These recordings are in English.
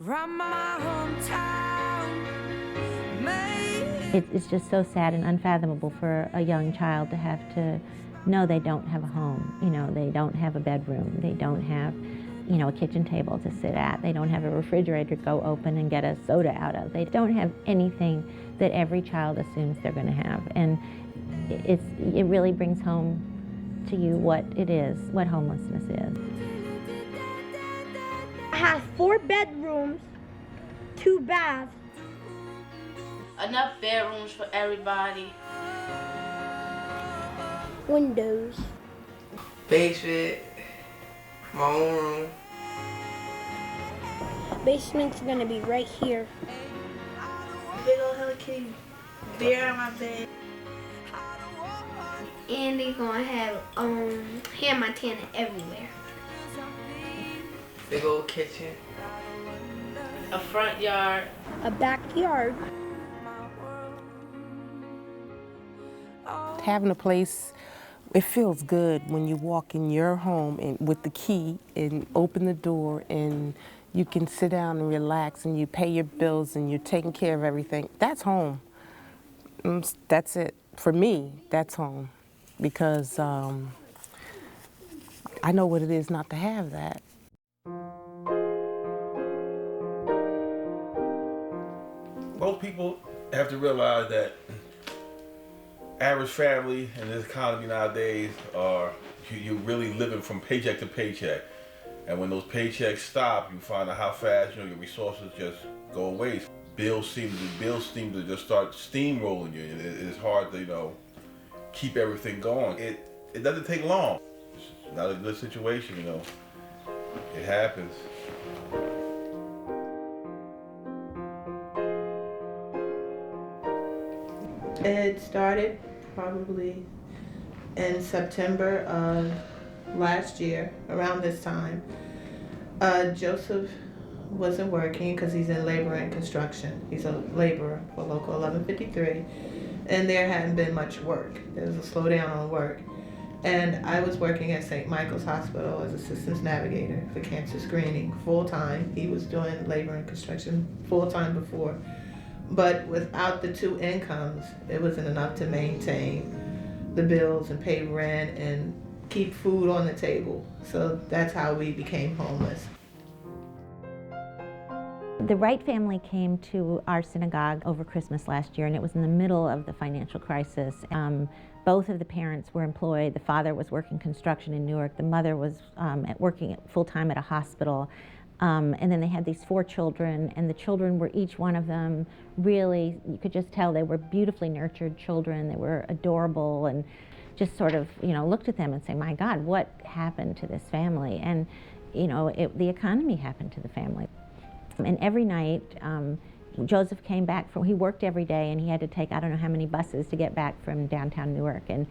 From my hometown, It's just so sad and unfathomable for a young child to have to know they don't have a home. You know, they don't have a bedroom. They don't have, you know, a kitchen table to sit at. They don't have a refrigerator to go open and get a soda out of. They don't have anything that every child assumes they're going to have. And it really brings home to you what it is, what homelessness is. I have 4 bedrooms, 2 baths. Enough bedrooms for everybody. Windows. Basement, my own room. Basement's gonna be right here. Big old Hello Kitty bear on my bed. And they're gonna have hand Montana everywhere. Big old kitchen. A front yard. A backyard. Having a place, it feels good when you walk in your home and with the key and open the door and you can sit down and relax and you pay your bills and you're taking care of everything. That's home. That's it. For me, that's home. Because I know what it is not to have that. Most people have to realize that average family in this economy nowadays are you're really living from paycheck to paycheck, and when those paychecks stop, you find out how fast your resources just go away. Bills seem to just start steamrolling you. It's hard to keep everything going. It doesn't take long. It's not a good situation, It happens. It started probably in September of last year, around this time. Joseph wasn't working because he's in labor and construction. He's a laborer for Local 1153, and there hadn't been much work. There was a slowdown on work. And I was working at St. Michael's Hospital as a systems navigator for cancer screening full-time. He was doing labor and construction full-time before. But without the 2 incomes, it wasn't enough to maintain the bills and pay rent and keep food on the table. So that's how we became homeless. The Wright family came to our synagogue over Christmas last year, and it was in the middle of the financial crisis. Both of the parents were employed. The father was working construction in Newark. The mother was working full-time at a hospital. And then they had these 4 children, and the children were, each one of them, really, you could just tell they were beautifully nurtured children. They were adorable, and just sort of, looked at them and say, my God, what happened to this family? And, the economy happened to the family. And every night, Joseph came back he worked every day, and he had to take I don't know how many buses to get back from downtown Newark, and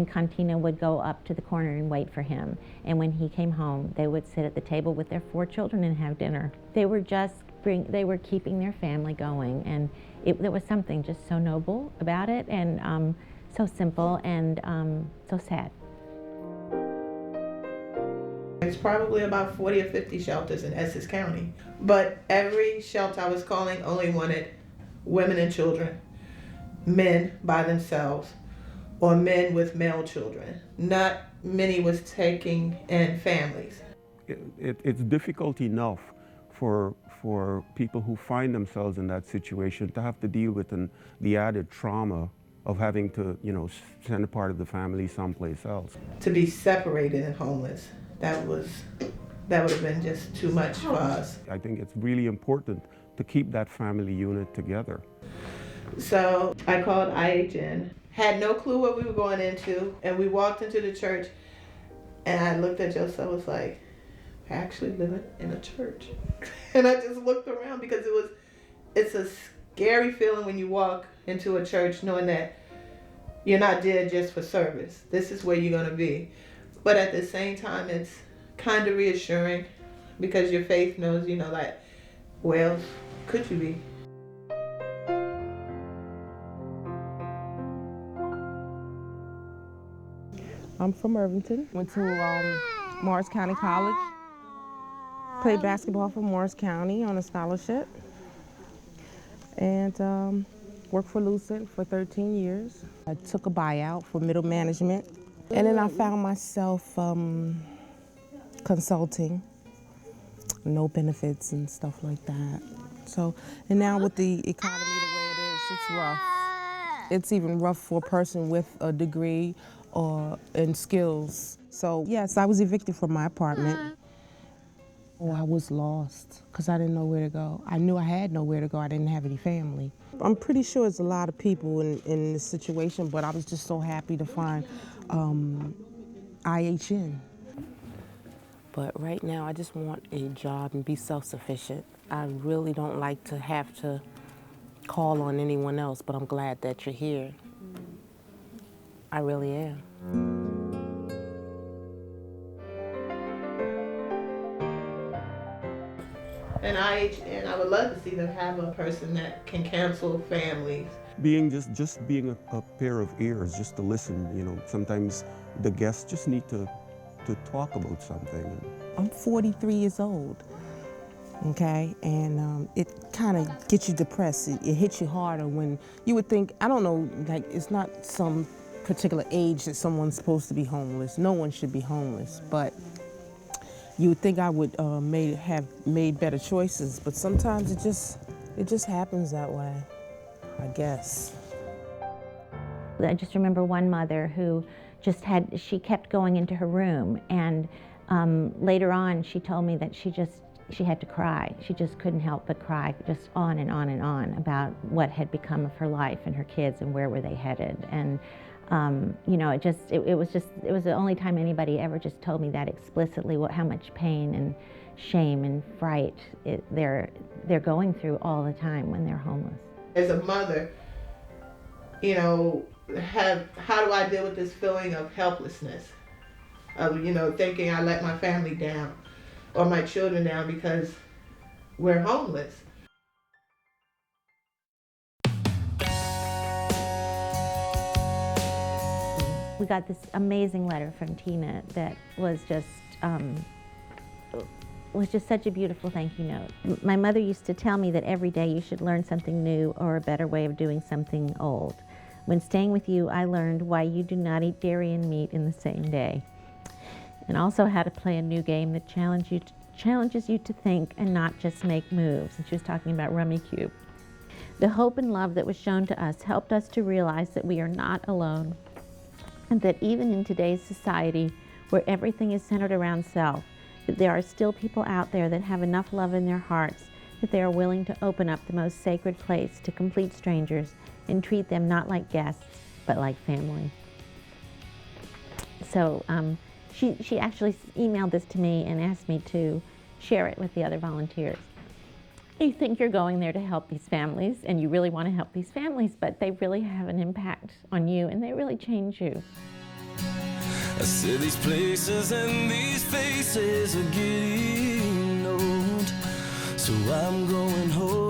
Cantina would go up to the corner and wait for him. And when he came home, they would sit at the table with their 4 children and have dinner. They were keeping their family going, and there was something just so noble about it, and so simple, and so sad. There's probably about 40 or 50 shelters in Essex County. But every shelter I was calling only wanted women and children, men by themselves, or men with male children. Not many was taking in families. It's difficult enough for people who find themselves in that situation to have to deal with the added trauma of having to, send a part of the family someplace else. To be separated and homeless, that would have been just too much for us. I think it's really important to keep that family unit together. So I called IHN, had no clue what we were going into, and we walked into the church, and I looked at Joseph, I was like, we're actually living in a church. And I just looked around because it's a scary feeling when you walk into a church knowing that you're not there just for service. This is where you're gonna be. But at the same time, it's kind of reassuring because your faith knows, like, where else could you be? I'm from Irvington. Went to Morris County College. Played basketball for Morris County on a scholarship. And worked for Lucent for 13 years. I took a buyout for middle management. And then I found myself consulting, no benefits and stuff like that. So, and now with the economy the way it is, it's rough. It's even rough for a person with a degree or in skills. So yes, I was evicted from my apartment. Oh, I was lost because I didn't know where to go. I knew I had nowhere to go. I didn't have any family. I'm pretty sure there's a lot of people in this situation, but I was just so happy to find IHN. But right now, I just want a job and be self-sufficient. I really don't like to have to call on anyone else, but I'm glad that you're here. I really am. And I would love to see them have a person that can counsel families. Being just being a pair of ears, just to listen. You know, sometimes the guests just need to talk about something. I'm 43 years old, okay? And it kind of gets you depressed. It hits you harder when you would think, I don't know, like it's not some particular age that someone's supposed to be homeless. No one should be homeless, but you would think I would have made better choices, but sometimes it just happens that way, I guess. I just remember one mother who she kept going into her room, and later on she told me that she had to cry. She just couldn't help but cry, just on and on and on about what had become of her life and her kids and where were they headed. And you know, it was the only time anybody ever just told me that explicitly, how much pain and shame and fright they're going through all the time when they're homeless. As a mother, you know, how do I deal with this feeling of helplessness? Of, you know, thinking I let my family down or my children down because we're homeless. We got this amazing letter from Tina that was just such a beautiful thank you note. My mother used to tell me that every day you should learn something new or a better way of doing something old. When staying with you, I learned why you do not eat dairy and meat in the same day, and also how to play a new game that challenges you to think and not just make moves. And she was talking about Rummy Cube. The hope and love that was shown to us helped us to realize that we are not alone, and that even in today's society, where everything is centered around self, that there are still people out there that have enough love in their hearts that they are willing to open up the most sacred place to complete strangers and treat them not like guests, but like family. So she actually emailed this to me and asked me to share it with the other volunteers. You think you're going there to help these families, and you really want to help these families, but they really have an impact on you, and they really change you. I see these places and these faces are getting old, so I'm going home.